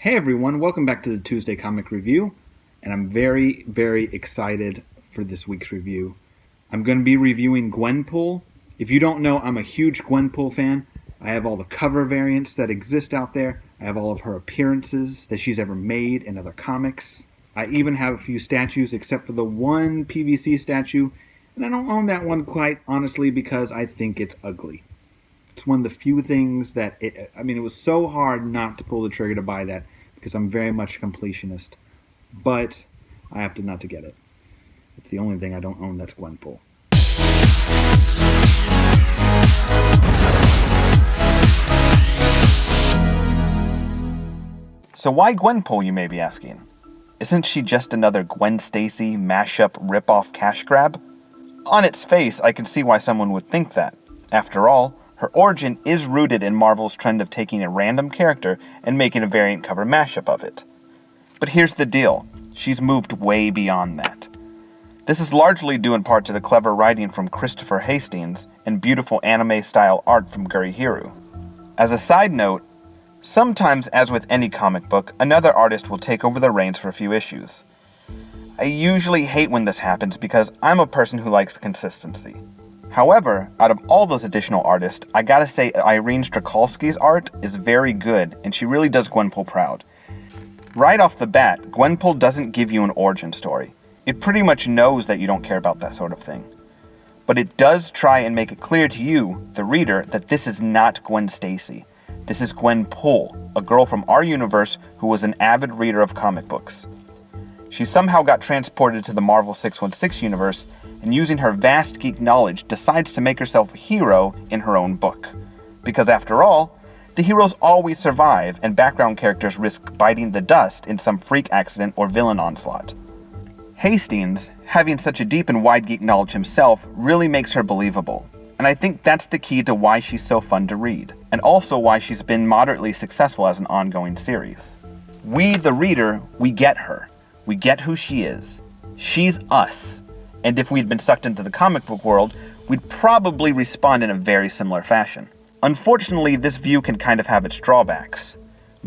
Hey everyone, welcome back to the Tuesday Comic Review, and I'm very, very excited for this week's review. I'm going to be reviewing Gwenpool. If you don't know, I'm a huge Gwenpool fan. I have all the cover variants that exist out there. I have all of her appearances that she's ever made in other comics. I even have a few statues except for the one PVC statue, and I don't own that one quite honestly because I think it's ugly. It's one of the few things that, it was so hard not to pull the trigger to buy that because I'm very much a completionist. But I have to not to get it. It's the only thing I don't own that's Gwenpool. So why Gwenpool, you may be asking? Isn't she just another Gwen Stacy mashup rip-off cash grab? On its face, I can see why someone would think that. After all, her origin is rooted in Marvel's trend of taking a random character and making a variant cover mashup of it. But here's the deal, she's moved way beyond that. This is largely due in part to the clever writing from Christopher Hastings and beautiful anime-style art from Gurihiru. As a side note, sometimes, as with any comic book, another artist will take over the reins for a few issues. I usually hate when this happens because I'm a person who likes consistency. However, out of all those additional artists, I gotta say Irene Strakolski's art is very good, and she really does Gwenpool proud. Right off the bat, Gwenpool doesn't give you an origin story. It pretty much knows that you don't care about that sort of thing. But it does try and make it clear to you, the reader, that this is not Gwen Stacy. This is Gwenpool, a girl from our universe who was an avid reader of comic books. She somehow got transported to the Marvel 616 universe, and using her vast geek knowledge decides to make herself a hero in her own book. Because after all, the heroes always survive, and background characters risk biting the dust in some freak accident or villain onslaught. Hastings, having such a deep and wide geek knowledge himself, really makes her believable. And I think that's the key to why she's so fun to read, and also why she's been moderately successful as an ongoing series. We, the reader, we get her. We get who she is. She's us. And if we'd been sucked into the comic book world, we'd probably respond in a very similar fashion. Unfortunately, this view can kind of have its drawbacks.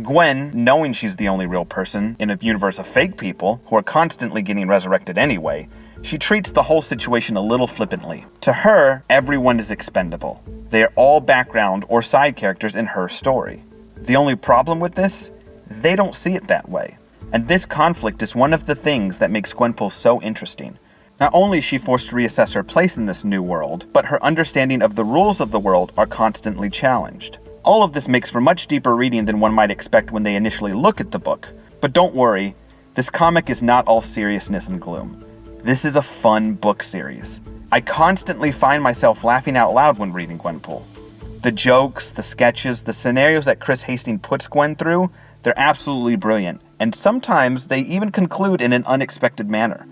Gwen, knowing she's the only real person in a universe of fake people who are constantly getting resurrected anyway, she treats the whole situation a little flippantly. To her, everyone is expendable. They are all background or side characters in her story. The only problem with this? They don't see it that way. And this conflict is one of the things that makes Gwenpool so interesting. Not only is she forced to reassess her place in this new world, but her understanding of the rules of the world are constantly challenged. All of this makes for much deeper reading than one might expect when they initially look at the book. But don't worry, this comic is not all seriousness and gloom. This is a fun book series. I constantly find myself laughing out loud when reading Gwenpool. The jokes, the sketches, the scenarios that Chris Hastings puts Gwen through, they're absolutely brilliant, and sometimes they even conclude in an unexpected manner.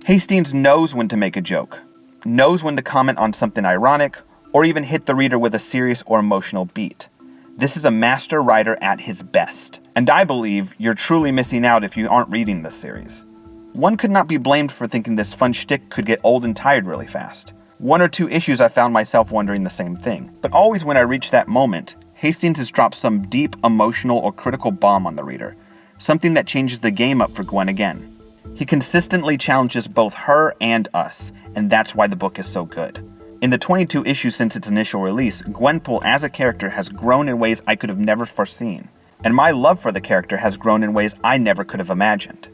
Hastings knows when to make a joke, knows when to comment on something ironic, or even hit the reader with a serious or emotional beat. This is a master writer at his best, and I believe you're truly missing out if you aren't reading this series. One could not be blamed for thinking this fun shtick could get old and tired really fast. One or two issues I found myself wondering the same thing, but always when I reach that moment, Hastings has dropped some deep, emotional, or critical bomb on the reader, something that changes the game up for Gwen again. He consistently challenges both her and us, and that's why the book is so good. In the 22 issues since its initial release, Gwenpool as a character has grown in ways I could have never foreseen, and my love for the character has grown in ways I never could have imagined.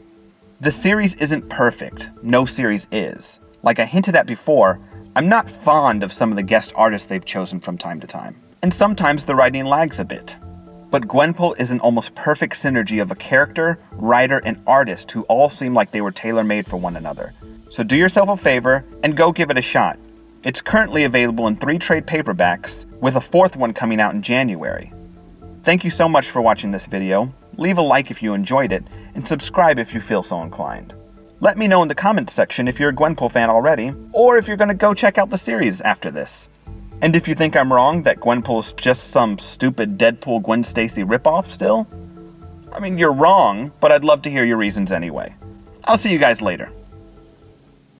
The series isn't perfect, no series is. Like I hinted at before, I'm not fond of some of the guest artists they've chosen from time to time, and sometimes the writing lags a bit. But Gwenpool is an almost perfect synergy of a character, writer, and artist who all seem like they were tailor-made for one another. So do yourself a favor and go give it a shot. It's currently available in 3 trade paperbacks, with a 4th one coming out in January. Thank you so much for watching this video. Leave a like if you enjoyed it, and subscribe if you feel so inclined. Let me know in the comments section if you're a Gwenpool fan already, or if you're going to go check out the series after this. And if you think I'm wrong, that Gwenpool's just some stupid Deadpool Gwen Stacy ripoff still, you're wrong, but I'd love to hear your reasons anyway. I'll see you guys later.